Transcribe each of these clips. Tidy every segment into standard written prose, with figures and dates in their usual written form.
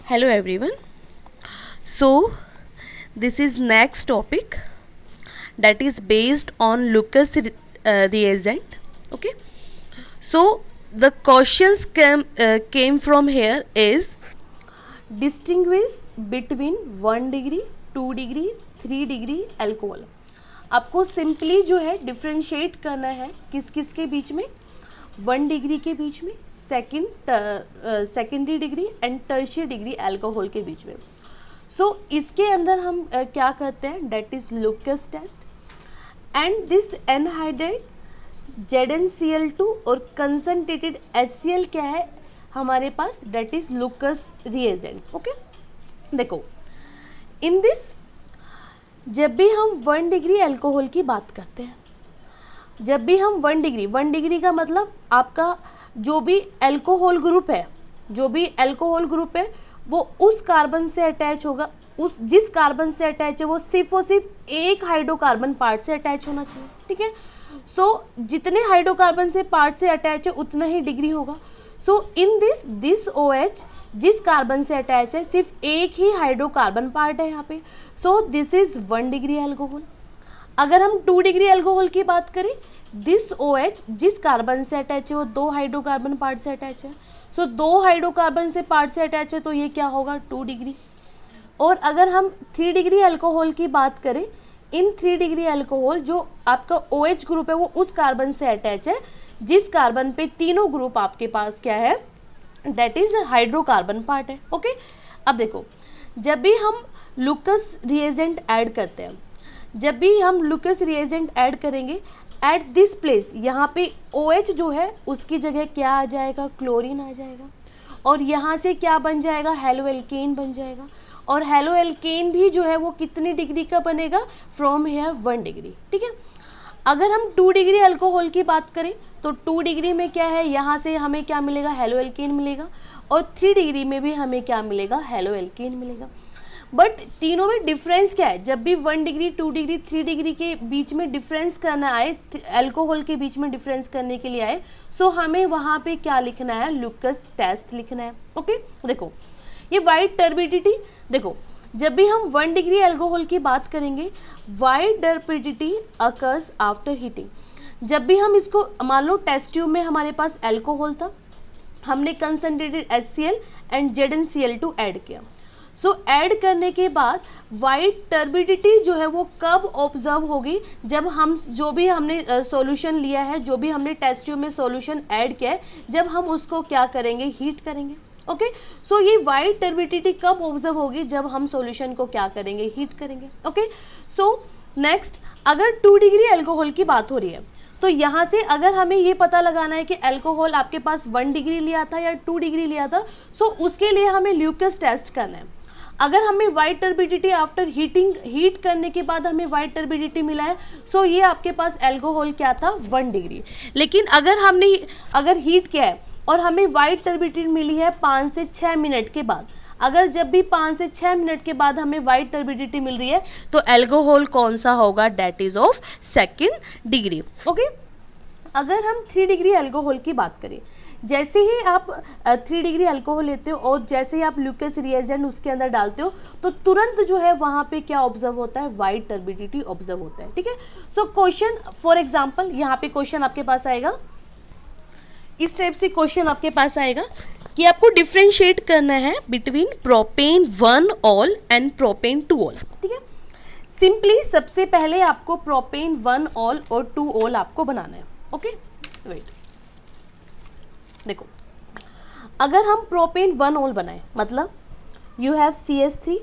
Hello everyone. So this is next topic that is based on Lucas reagent. Okay. So the questions came from here is distinguish between 1 degree, 2 degree, 3 degree alcohol. आपको simply जो है differentiate करना है किस किस के बीच में, 1 degree के बीच में, secondary degree and tertiary degree alcohol के बीच में. सो इसके अंदर हम क्या करते हैं, that is Lucas test and this anhydrate ZnCl2 और कंसंट्रेटेड HCl क्या है हमारे पास, that is Lucas reagent. Okay, देखो इन दिस जब भी हम 1 डिग्री अल्कोहल की बात करते हैं, जब भी हम 1 डिग्री का मतलब आपका जो भी अल्कोहल ग्रुप है, जो भी अल्कोहल ग्रुप है वो उस कार्बन से अटैच होगा, उस जिस कार्बन से अटैच है वो सिर्फ और सिर्फ एक हाइड्रोकार्बन पार्ट से अटैच होना चाहिए. ठीक है. सो जितने हाइड्रोकार्बन से पार्ट से अटैच है उतना ही डिग्री होगा. सो इन दिस OH जिस कार्बन से अटैच है सिर्फ एक ही हाइड्रोकार्बन पार्ट है यहाँ पे. So this is 1 degree alcohol. अगर हम 2 डिग्री अल्कोहल की बात करें, दिस OH जिस कार्बन से अटैच है वो 2 हाइड्रोकार्बन पार्ट से अटैच है. सो 2 हाइड्रोकार्बन से पार्ट से अटैच है तो ये क्या होगा, 2 डिग्री. और अगर हम 3 डिग्री अल्कोहल की बात करें, इन 3 डिग्री अल्कोहल जो आपका OH ग्रुप है वो उस कार्बन से अटैच है जिस कार्बन पे तीनों ग्रुप आपके पास क्या है, दैट इज हाइड्रोकार्बन पार्ट है. ओके. अब देखो जब भी हम लुकस रिएजेंट ऐड करते हैं, जब भी हम लुकस रिएजेंट ऐड करेंगे एट दिस प्लेस, यहाँ पे OH जो है उसकी जगह क्या आ जाएगा, क्लोरीन आ जाएगा. और यहाँ से क्या बन जाएगा, हेलो एल्केन बन जाएगा. और हेलो एल्केन भी जो है वो कितनी डिग्री का बनेगा, फ्रॉम हेयर 1 डिग्री. ठीक है. अगर हम 2 डिग्री अल्कोहल की बात करें तो 2 डिग्री में क्या है, यहाँ से हमें क्या मिलेगा, हेलो एल्केन मिलेगा. और 3 डिग्री में भी हमें क्या मिलेगा, हेलो एल्केन मिलेगा. बट तीनों में डिफरेंस क्या है, जब भी 1 डिग्री, 2 डिग्री, 3 डिग्री के बीच में डिफरेंस करना आए, अल्कोहल के बीच में डिफरेंस करने के लिए आए, सो हमें वहाँ पे क्या लिखना है, लुकस टेस्ट लिखना है. ओके. देखो ये वाइट टर्बिडिटी, देखो जब भी हम 1 डिग्री अल्कोहल की बात करेंगे, white turbidity occurs after heating. जब भी हम इसको मान लो टेस्ट ट्यूब में हमारे पास अल्कोहल था, हमने concentrated HCl and ZnCl2 add किया. सो ऐड करने के बाद वाइट टर्बिडिटी जो है वो कब ऑब्जर्व होगी, जब हम जो भी हमने सॉल्यूशन लिया है, जो भी हमने टेस्ट ट्यूब में सॉल्यूशन ऐड किया है, जब हम उसको क्या करेंगे, हीट करेंगे. ओके. सो ये वाइट टर्बिडिटी कब ऑब्जर्व होगी, जब हम सॉल्यूशन को क्या करेंगे, हीट करेंगे. ओके. सो नेक्स्ट, अगर 2 डिग्री अल्कोहल की बात हो रही है तो यहाँ से अगर हमें ये पता लगाना है कि अल्कोहल आपके पास 1 डिग्री लिया था या 2 डिग्री लिया था, सो उसके लिए हमें ल्यूकस टेस्ट करना है. अगर हमें वाइट टर्बिडिटी आफ्टर हीट करने के बाद हमें वाइट टर्बिडिटी मिला है, सो ये आपके पास अल्कोहल क्या था, 1 डिग्री. लेकिन अगर हीट किया है और हमें वाइट टर्बिडिटी मिली है 5 से 6 मिनट के बाद, अगर जब भी 5 से 6 मिनट के बाद हमें वाइट टर्बिडिटी मिल रही है तो अल्कोहल कौन सा होगा, that is of 2nd degree. Okay. अगर हम 3 डिग्री अल्कोहल की बात करें, जैसे ही आप 3 डिग्री अल्कोहल लेते हो और जैसे ही आप लुकस रिएजेंट उसके अंदर डालते हो तो तुरंत जो है वहाँ पे क्या ऑब्जर्व होता है, वाइट टर्बिडिटी ऑब्जर्व होता है. ठीक है. सो क्वेश्चन फॉर एग्जांपल, यहाँ पे क्वेश्चन आपके पास आएगा, इस टाइप से क्वेश्चन आपके पास आएगा कि आपको डिफ्रेंशिएट करना है between propane 1 all and propane 2 all. ठीक है. सिंपली सबसे पहले आपको प्रोपेन 1 ऑल और 2 ऑल आपको बनाना है. ओके. वेट, देखो अगर हम प्रोपेन 1 ऑल बनाए, मतलब you have CH3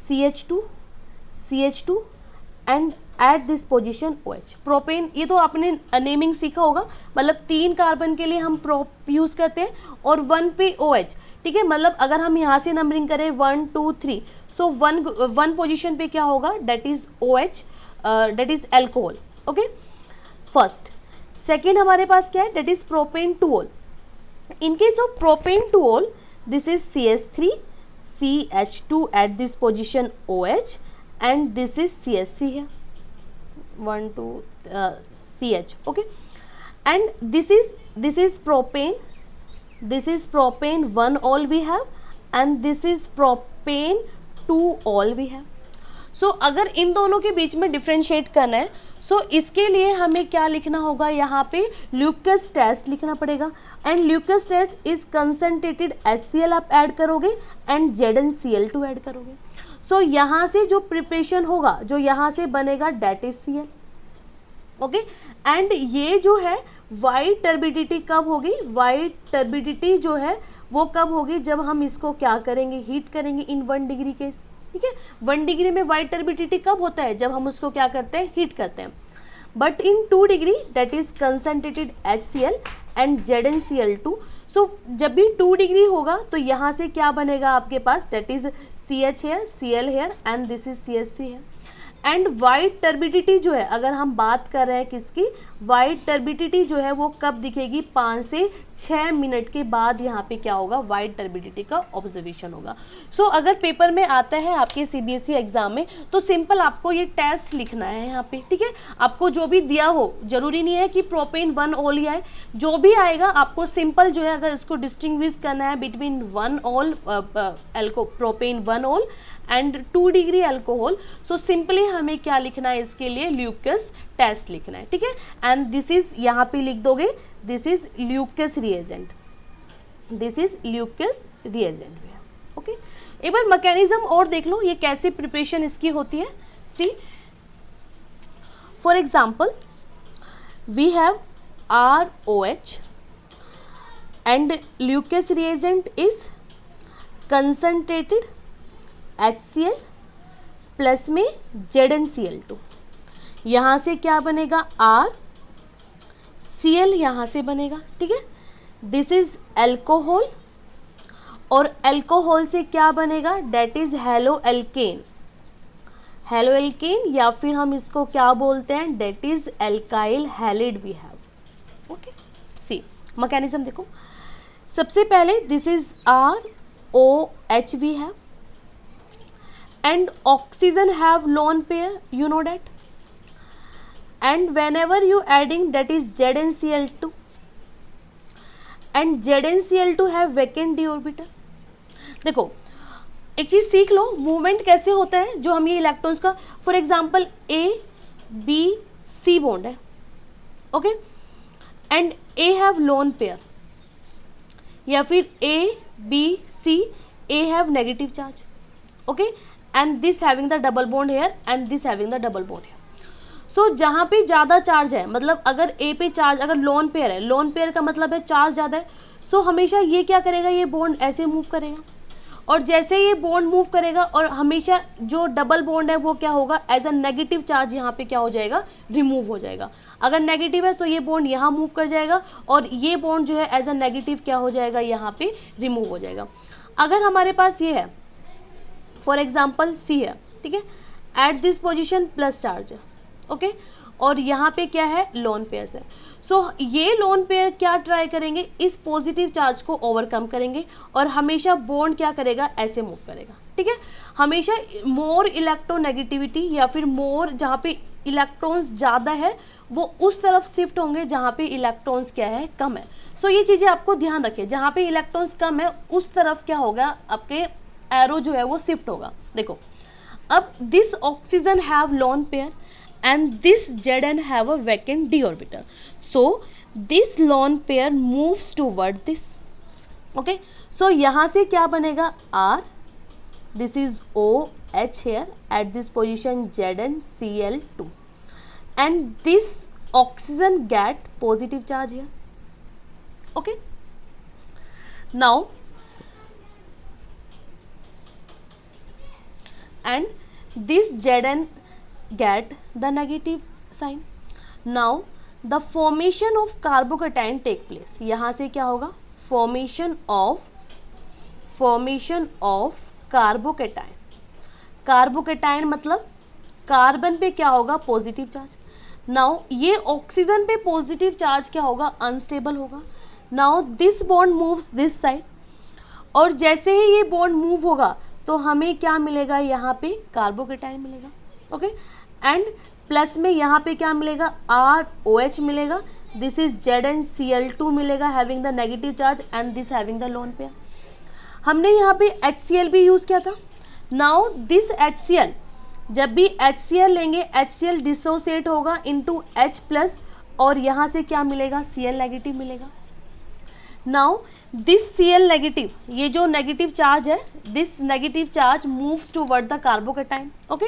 CH2 CH2 and at this position OH. Propane, ये तो आपने नेमिंग सीखा होगा, मतलब 3 कार्बन के लिए हम प्रोप यूज़ करते हैं और 1 पे OH. ठीक है. मतलब अगर हम यहाँ से नंबरिंग करें 1 2 3, सो 1 पोजिशन पे क्या होगा, that is OH, that is alcohol. Okay. First. Second हमारे पास क्या है, that is propane 2 ol. In case of propane 2 ol, this is CH3 CH2 at this position OH and this is CH3 है, 1 2 CH. okay. And this is propane 1 all we have, and this is propane 2 all we have. So अगर इन दोनों के बीच में differentiate करना है, सो इसके लिए हमें क्या लिखना होगा, यहाँ पे ल्यूकस टेस्ट लिखना पड़ेगा। And Lucas test is concentrated HCl आप ऐड करोगे एंड ZnCl2 ऐड करोगे। सो यहाँ से जो प्रिपरेशन होगा, जो यहाँ से बनेगा, that is Cl। Okay, and ये जो है वाइट टर्बिडिटी कब होगी, वाइट टर्बिडिटी जो है वो कब होगी, जब हम इसको क्या करेंगे, हीट करेंगे इन 1 डिग्री केस। ठीक है, 1 डिग्री में वाइट टर्बिडिटी कब होता है, जब हम उसको क्या करते हैं, हीट करते हैं। But in 2 degree that is concentrated HCl and ZnCl2। सो जब भी 2 डिग्री होगा तो यहाँ से क्या बनेगा आपके पास, that is CH here, Cl here and this is CH3 here. And white turbidity जो है, अगर हम बात कर रहे हैं किसकी, वाइट टर्बिडिटी जो है वो कब दिखेगी, 5 से 6 मिनट के बाद यहाँ पे क्या होगा, वाइट टर्बिडिटी का ऑब्जर्वेशन होगा। सो अगर पेपर में आता है आपके CBSE एग्जाम में, तो सिंपल आपको ये टेस्ट लिखना है यहाँ पे। ठीक है, आपको जो भी दिया हो, जरूरी नहीं है कि प्रोपेन 1 ऑल ही आए, जो भी आएगा आपको सिंपल जो है, अगर इसको डिस्टिंग्विश करना है between 1 all propane 1 all and 2 degree alcohol, so simply हमें क्या लिखना है इसके लिए, ल्यूकस टेस्ट लिखना है। ठीक है, एंड दिस इज, यहाँ पे लिख दोगे, this is Lucas reagent, this is Lucas reagent. Okay, एक बार मैकेनिज्म और देख लो, ये कैसे प्रिपरेशन इसकी होती है। See for example we have ROH and Lucas reagent is concentrated HCl plus में ZnCl2। यहाँ से क्या बनेगा, R, Cl यहाँ से बनेगा। ठीक है, दिस इज एल्कोहल, और एल्कोहल से क्या बनेगा, that is halo alkane, halo alkane, या फिर हम इसको क्या बोलते हैं, that is alkyl halide we have. Okay, see mechanism देखो, सबसे पहले this is ROH we have and oxygen have lone pair, you know that, and whenever you adding that is ZnCl2 and ZnCl2 have vacant d orbital। देखो एक चीज सीख लो, movement कैसे होता है, जो हम ये इलेक्ट्रॉन्स का, फॉर एग्जांपल ABC बॉन्ड है, okay, and A have lone pair, या फिर ABC A have negative charge, okay, and this having the double bond here and this having the double bond here। सो जहाँ पे ज़्यादा charge है, मतलब अगर A पे चार्ज, अगर लोन पेयर है, लोन पेयर का मतलब है चार्ज ज़्यादा है, सो हमेशा ये क्या करेगा, ये बॉन्ड ऐसे मूव करेगा, और जैसे ये बॉन्ड मूव करेगा, और हमेशा जो डबल बॉन्ड है वो क्या होगा, एज अ नेगेटिव चार्ज यहाँ पे क्या हो जाएगा, रिमूव हो जाएगा। अगर नेगेटिव है तो ये बॉन्ड यहाँ मूव कर जाएगा, और ये बॉन्ड जो है एज अ नेगेटिव क्या हो जाएगा, यहाँ पे रिमूव हो जाएगा। अगर हमारे पास ये है, फॉर एग्जाम्पल C है, ठीक है, eight this position plus charge है, ओके, और यहाँ पे क्या है, लोन पेयर्स है। सो ये लोन पेयर क्या ट्राई करेंगे, इस पॉजिटिव चार्ज को ओवरकम करेंगे, और हमेशा बॉन्ड क्या करेगा, ऐसे मूव करेगा। ठीक है, हमेशा मोर इलेक्ट्रोनेगेटिविटी, या फिर मोर जहाँ पे इलेक्ट्रॉन्स ज़्यादा है वो उस तरफ शिफ्ट होंगे जहाँ पे इलेक्ट्रॉन्स क्या है, कम है। सो ये चीज़ें आपको ध्यान रखें, जहाँ पे इलेक्ट्रॉन्स कम है उस तरफ क्या होगा, आपके एरो जो है वो शिफ्ट होगा। देखो अब this oxygen have lone pair and this Zn have a vacant d orbital, so this lone pair moves toward this, okay. So यहाँ से क्या बनेगा, R, this is OH here at this position ZnCl2 and this oxygen get positive charge here, okay. Now and this Zn get the negative sign। now the formation of carbocation take place। यहाँ से क्या होगा, formation of carbocation, carbocation मतलब carbon पे क्या होगा, positive charge. Now ये oxygen पे पॉजिटिव चार्ज क्या होगा, अनस्टेबल होगा। Now this bond moves this side, और जैसे ही ये बॉन्ड मूव होगा तो हमें क्या मिलेगा, यहाँ पे कार्बोकेटाइन मिलेगा, ओके, एंड प्लस में यहाँ पे क्या मिलेगा, ROH मिलेगा, दिस इज ZnCl2 मिलेगा having the negative charge and this having the lone pair. हमने यहाँ पे HCl भी यूज़ किया था। नाउ दिस HCl, जब भी HCl लेंगे HCl डिसोसिएट होगा इनटू H+ और यहाँ से क्या मिलेगा, Cl नेगेटिव मिलेगा। नाउ दिस Cl नेगेटिव, ये जो नेगेटिव चार्ज है, this negative charge moves toward the carbocation. Okay,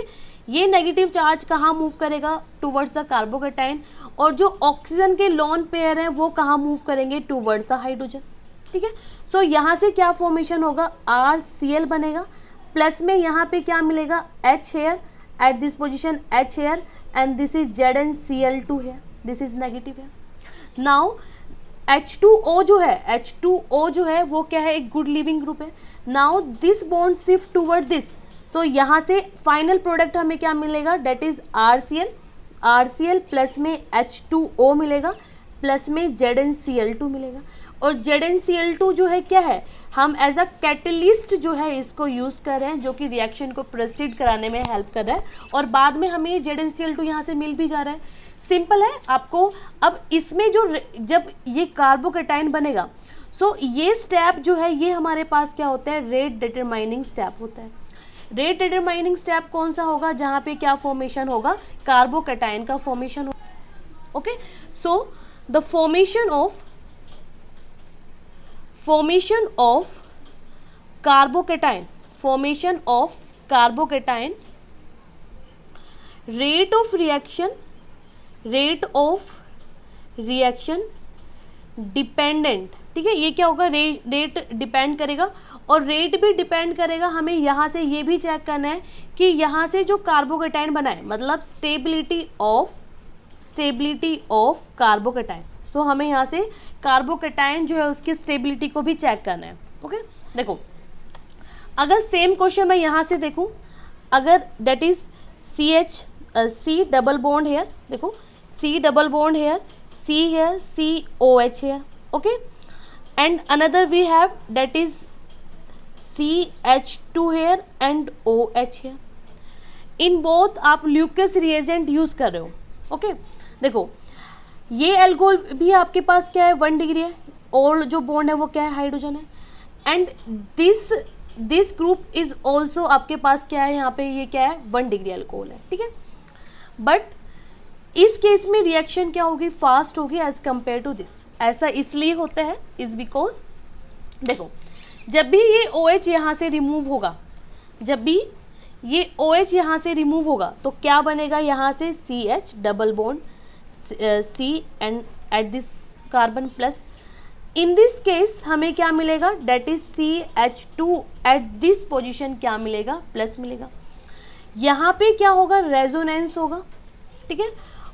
ये नेगेटिव चार्ज कहाँ मूव करेगा, टूवर्ड्स द कार्बोकेटाइन, और जो ऑक्सीजन के लोन पेयर हैं वो कहाँ मूव करेंगे, टूवर्ड्स द हाइड्रोजन। ठीक है, सो यहाँ से क्या फॉर्मेशन होगा, RCl बनेगा, प्लस में यहाँ पे क्या मिलेगा, H here, at this position H here, and this is ZnCl2 here, this is negative है। नाउ H2O जो है वो क्या है, एक गुड लिविंग ग्रुप है। Now this bond shift toward this, तो यहाँ से फाइनल प्रोडक्ट हमें क्या मिलेगा, डेट इज RCl प्लस में H2O मिलेगा, प्लस में ZnCl2 मिलेगा। और ZnCl2 जो है क्या है, हम एज अ कैटलिस्ट जो है इसको यूज़ कर रहे हैं, जो कि रिएक्शन को प्रोसीड कराने में हेल्प कर रहा है, और बाद में हमें ZnCl2 यहाँ से मिल भी जा रहा है। सिंपल है आपको। अब इसमें जो जब ये कार्बोकेटाइन बनेगा, सो ये स्टेप जो है ये हमारे पास क्या होता है, रेट डिटरमाइनिंग स्टेप होता है। रेट डिटरमाइनिंग स्टेप कौन सा होगा, जहाँ पे क्या फॉर्मेशन होगा, कार्बोकेटाइन का फॉर्मेशन होगा। Okay, so the formation of carbocation, rate of reaction dependent. ठीक है, ये क्या होगा, रेट डिपेंड करेगा, और रेट भी डिपेंड करेगा, हमें यहाँ से ये भी चेक करना है कि यहाँ से जो कार्बोकेटाइन बना है, मतलब स्टेबिलिटी ऑफ कार्बोकेटाइन। सो हमें यहाँ से कार्बोकेटाइन जो है उसकी स्टेबिलिटी को भी चेक करना है। ओके, देखो अगर सेम क्वेश्चन मैं यहाँ से देखूँ, अगर that is C double bond here, देखो C double bond here, C here, COH here, okay, and another we have that is CH2 here and OH here. In both आप Lucas reagent use कर रहे हो। Okay, देखो ये alcohol भी आपके पास क्या है, 1 डिग्री है, और जो बॉन्ड है वो क्या है, हाइड्रोजन है, and this group is also आपके पास क्या है, यहाँ पे ये क्या है, 1 डिग्री एल्कोहल है। ठीक है, बट इस केस में रिएक्शन क्या होगी, फास्ट होगी एज कंपेयर टू दिस। ऐसा इसलिए होता है इज बिकॉज देखो जब भी ये OH यहाँ से रिमूव होगा, तो क्या बनेगा, यहाँ से CH double bond C and at this carbon plus. In this case हमें क्या मिलेगा, that is CH2 at this position क्या मिलेगा, प्लस मिलेगा। यहाँ पे क्या होगा, रेजोनेंस होगा। ठीक है,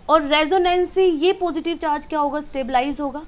और रेजोनेंस से ये पॉजिटिव चार्ज क्या होगा, स्टेबलाइज होगा।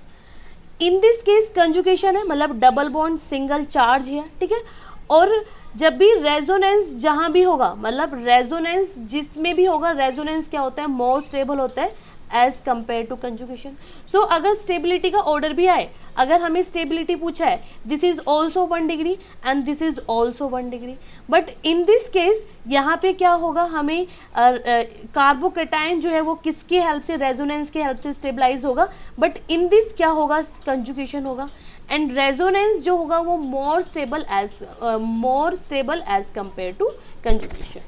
इन दिस केस कंजुगेशन है, मतलब डबल बॉन्ड सिंगल चार्ज है। ठीक है, और जब भी रेजोनेंस जहाँ भी होगा, मतलब रेजोनेंस जिसमें भी होगा, रेजोनेंस क्या होता है, मोर स्टेबल होता है एज कंपेयर टू कंजुगेशन। सो अगर स्टेबिलिटी का ऑर्डर भी आए, अगर हमें स्टेबिलिटी पूछा है, this is also 1 degree and this is also 1 degree, but in this case यहाँ पे क्या होगा, हमें कार्बोकेटाइन जो है वो किसकी हेल्प से, रेजोनेंस की हेल्प से स्टेबलाइज होगा, बट इन दिस क्या होगा, कंजुगेशन होगा, एंड रेजोनेंस जो होगा वो more stable as compare to conjugation.